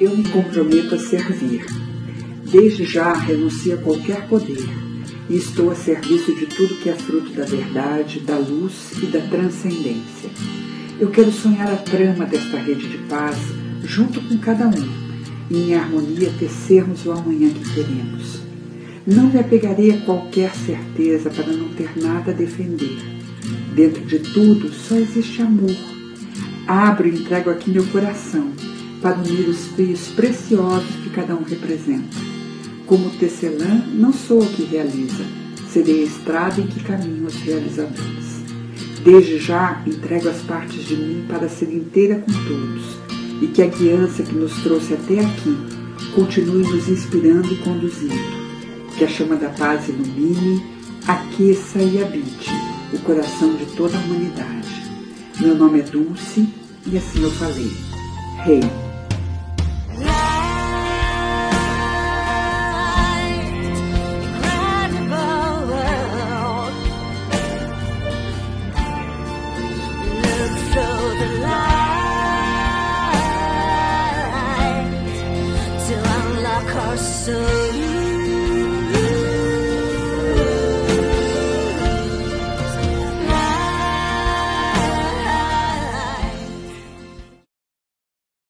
Eu me comprometo a servir. Desde já renuncio a qualquer poder e estou a serviço de tudo que é fruto da verdade, da luz e da transcendência. Eu quero sonhar a trama desta rede de paz junto com cada um e em harmonia tecermos o amanhã que queremos. Não me apegarei a qualquer certeza para não ter nada a defender. Dentro de tudo só existe amor. Abro e entrego aqui meu coração para unir os fios preciosos que cada um representa. Como tecelã, não sou a que realiza, serei a estrada em que caminham os realizadores. Desde já entrego as partes de mim para ser inteira com todos, e que a guiança que nos trouxe até aqui continue nos inspirando e conduzindo. Que a chama da paz ilumine, aqueça e habite o coração de toda a humanidade. Meu nome é Dulce, e assim eu falei. Rei.